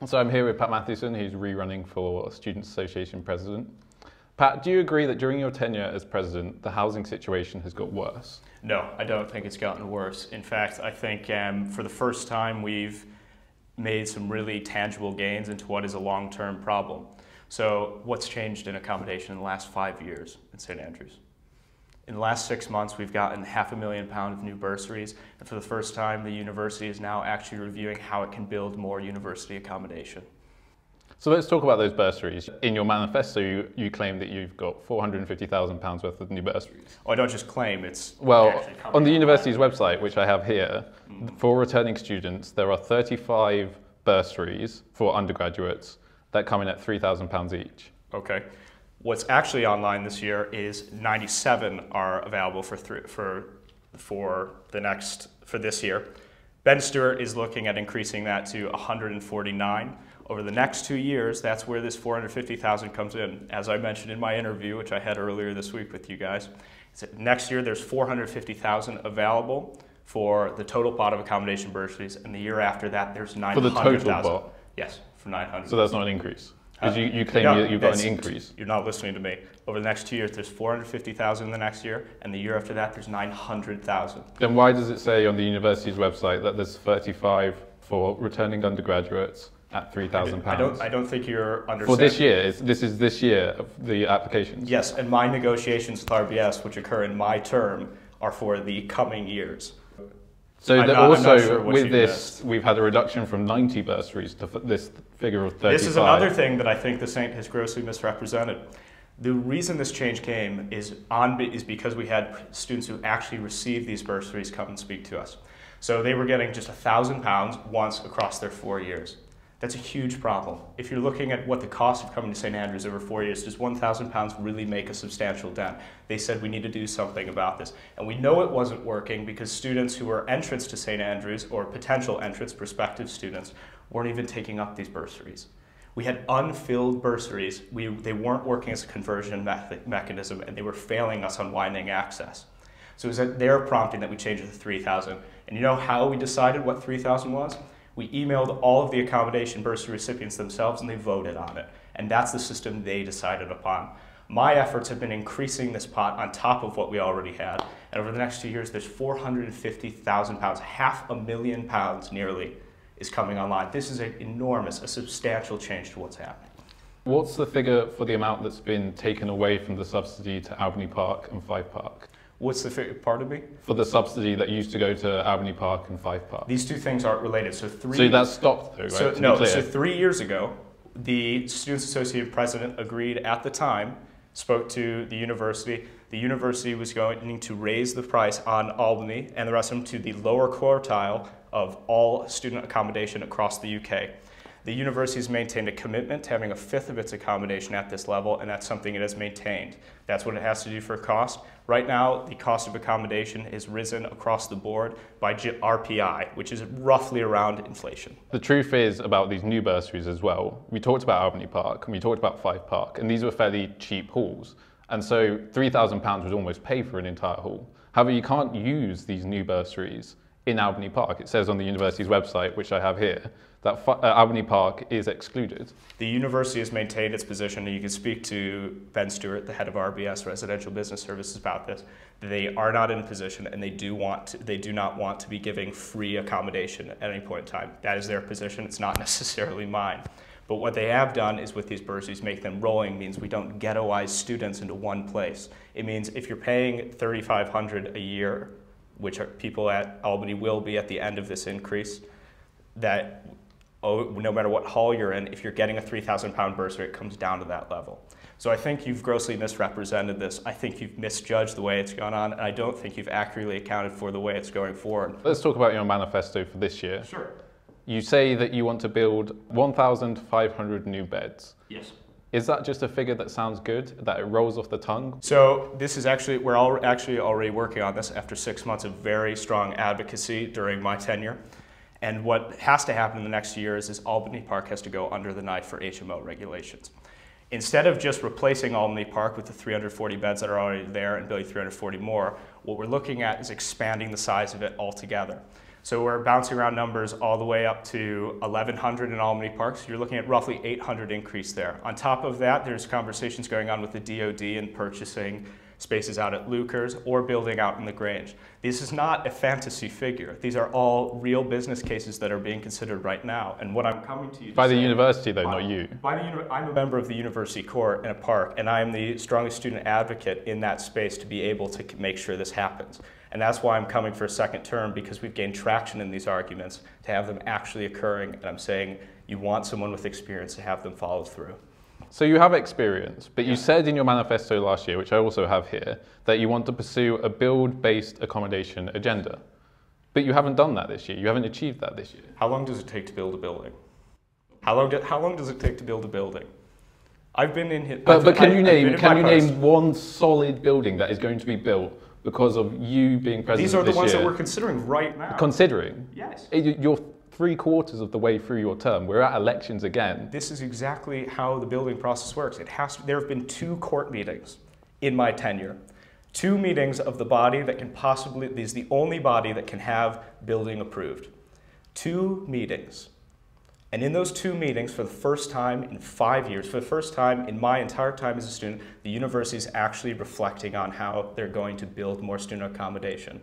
So I'm here with Pat Mathewson, who's rerunning for Students' Association President. Pat, do you agree that during your tenure as President, the housing situation has got worse? No, I don't think it's gotten worse. In fact, I think for the first time we've made some really tangible gains into what is a long-term problem. So what's changed in accommodation in the last 5 years in St. Andrews? In the last 6 months, we've gotten £500,000 of new bursaries, and for the first time, the university is now actually reviewing how it can build more university accommodation. So let's talk about those bursaries. In your manifesto, you claim that you've got £450,000 worth of new bursaries. Oh, I don't just claim, it's well, on the university's website, which I have here, for returning students, there are 35 bursaries for undergraduates that come in at £3,000 each. Okay. What's actually online this year is 97 are available for this year. Ben Stewart is looking at increasing that to 149. Over the next 2 years, that's where this 450,000 comes in. As I mentioned in my interview, which I had earlier this week with you guys, next year there's 450,000 available for the total pot of accommodation bursaries, and the year after that there's 900,000. For the total pot? Yes, for 900. So that's not an increase? Because you claim you've got an increase. You're not listening to me. Over the next 2 years, there's 450,000 the next year, and the year after that, there's 900,000. Then why does it say on the university's website that there's 35 for returning undergraduates at £3,000? I don't think you're understanding. For this year, this is this year of the applications? Yes, and my negotiations with RBS, which occur in my term, are for the coming years. So also with this, we've had a reduction from 90 bursaries to this figure of 35. This is another thing that I think the Saint has grossly misrepresented. The reason this change came is because we had students who actually received these bursaries come and speak to us. So they were getting just £1,000 once across their 4 years. That's a huge problem. If you're looking at what the cost of coming to St. Andrews over 4 years, does £1,000 really make a substantial dent? They said we need to do something about this. And we know it wasn't working because students who were entrants to St. Andrews, or potential entrants, prospective students, weren't even taking up these bursaries. We had unfilled bursaries. They weren't working as a conversion mechanism, and they were failing us on widening access. So it was at their prompting that we changed it to 3,000. And you know how we decided what 3,000 was? We emailed all of the accommodation bursary recipients themselves, and they voted on it. And that's the system they decided upon. My efforts have been increasing this pot on top of what we already had. And over the next 2 years, there's £450,000, £500,000 nearly, is coming online. This is an enormous, a substantial change to what's happening. What's the figure for the amount that's been taken away from the subsidy to Albany Park and Fife Park? What's the figure, pardon me? For the subsidy that used to go to Albany Park and Fife Park. These two things aren't related. So that's stopped though, right? So 3 years ago, the Students' Association president agreed at the time, spoke to the university. The university was going to raise the price on Albany and the rest of them to the lower quartile of all student accommodation across the UK. The university has maintained a commitment to having 1/5 of its accommodation at this level, and that's something it has maintained. That's what it has to do for cost. Right now, the cost of accommodation is risen across the board by RPI, which is roughly around inflation. The truth is about these new bursaries as well. We talked about Albany Park and we talked about Fife Park, and these were fairly cheap halls. And so £3,000 would almost pay for an entire hall. However, you can't use these new bursaries in Albany Park. It says on the university's website, which I have here, that Albany Park is excluded. The university has maintained its position, and you can speak to Ben Stewart, the head of RBS, Residential Business Services, about this. They are not in a position, and they do not want to be giving free accommodation at any point in time. That is their position. It's not necessarily mine. But what they have done is with these bursaries, make them rolling, means we don't ghettoize students into one place. It means if you're paying $3,500 a year, which people at Albany will be at the end of this increase, that no matter what hall you're in, if you're getting a £3,000 bursary, it comes down to that level. So I think you've grossly misrepresented this. I think you've misjudged the way it's gone on, and I don't think you've accurately accounted for the way it's going forward. Let's talk about your manifesto for this year. Sure. You say that you want to build 1,500 new beds. Yes. Is that just a figure that sounds good, that it rolls off the tongue? So this is actually, we're actually already working on this after 6 months of very strong advocacy during my tenure. And what has to happen in the next year is Albany Park has to go under the knife for HMO regulations. Instead of just replacing Albany Park with the 340 beds that are already there and building 340 more, what we're looking at is expanding the size of it altogether. So we're bouncing around numbers all the way up to 1,100 in Albany Park. So you're looking at roughly 800 increase there. On top of that, there's conversations going on with the DoD and purchasing spaces out at Lucas or building out in the Grange. This is not a fantasy figure. These are all real business cases that are being considered right now. And what I'm coming to you by the university, though, not you. I'm a member of the university court in a park, and I am the strongest student advocate in that space to be able to make sure this happens. And that's why I'm coming for a second term, because we've gained traction in these arguments to have them actually occurring. And I'm saying you want someone with experience to have them follow through. So you have experience, but you said in your manifesto last year, which I also have here, that you want to pursue a build-based accommodation agenda. But you haven't done that this year. You haven't achieved that this year. How long does it take to build a building? How long does it take to build a building? I've been in here. But can you name one solid building that is going to be built because of you being president this year? These are the ones that we're considering right now. Considering? Yes. You're 3/4 of the way through your term. We're at elections again. This is exactly how the building process works. There have been 2 court meetings in my tenure. 2 meetings of the body that can possibly, this is the only body that can have building approved. 2 meetings. And in those 2 meetings, for the first time in 5 years, for the first time in my entire time as a student, the university is actually reflecting on how they're going to build more student accommodation.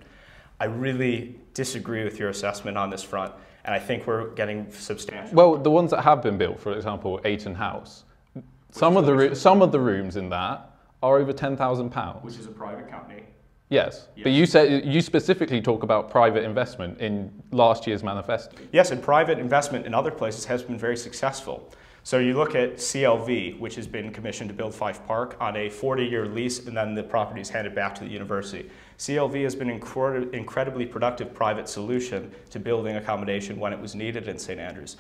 I really disagree with your assessment on this front, and I think we're getting substantial. Well, the ones that have been built, for example, Ayton House, some of the rooms in that are over £10,000. Which is a private company. Yes, yes. But you specifically talk about private investment in last year's manifesto. Yes, and private investment in other places has been very successful. So you look at CLV, which has been commissioned to build Fife Park on a 40-year lease, and then the property is handed back to the university. CLV has been an incredibly productive private solution to building accommodation when it was needed in St. Andrews.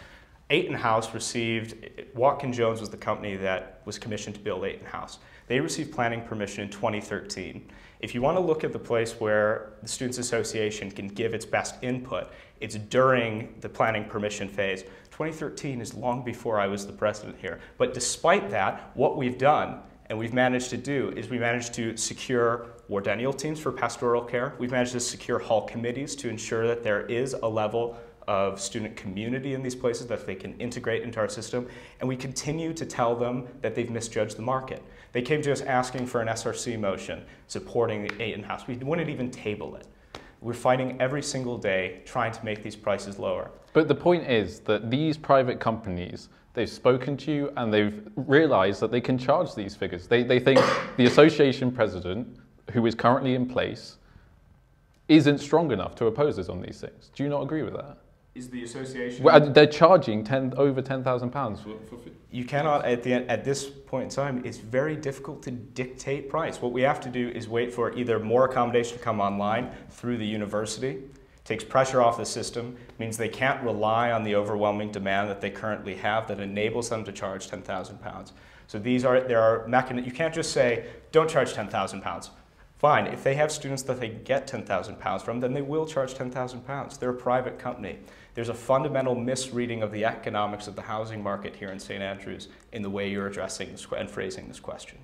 Ayton House received, Watkin Jones was the company that was commissioned to build Ayton House. They received planning permission in 2013. If you want to look at the place where the Students Association can give its best input, it's during the planning permission phase. 2013 is long before I was the president here. But despite that, what we've done and we've managed to do is we managed to secure wardennial teams for pastoral care. We've managed to secure hall committees to ensure that there is a level of student community in these places that they can integrate into our system. And we continue to tell them that they've misjudged the market. They came to us asking for an SRC motion supporting the Ayton House. We wouldn't even table it. We're fighting every single day trying to make these prices lower. But the point is that these private companies, they've spoken to you and they've realized that they can charge these figures. They think the association president, who is currently in place, isn't strong enough to oppose us on these things. Do you not agree with that? Is the association... Well, they're charging over £10,000. You cannot, at this point in time, it's very difficult to dictate price. What we have to do is wait for either more accommodation to come online through the university, takes pressure off the system, means they can't rely on the overwhelming demand that they currently have that enables them to charge £10,000. So there are mechanisms. You can't just say, don't charge £10,000. Fine, if they have students that they get £10,000 from, then they will charge £10,000. They're a private company. There's a fundamental misreading of the economics of the housing market here in St. Andrews in the way you're addressing this and phrasing this question.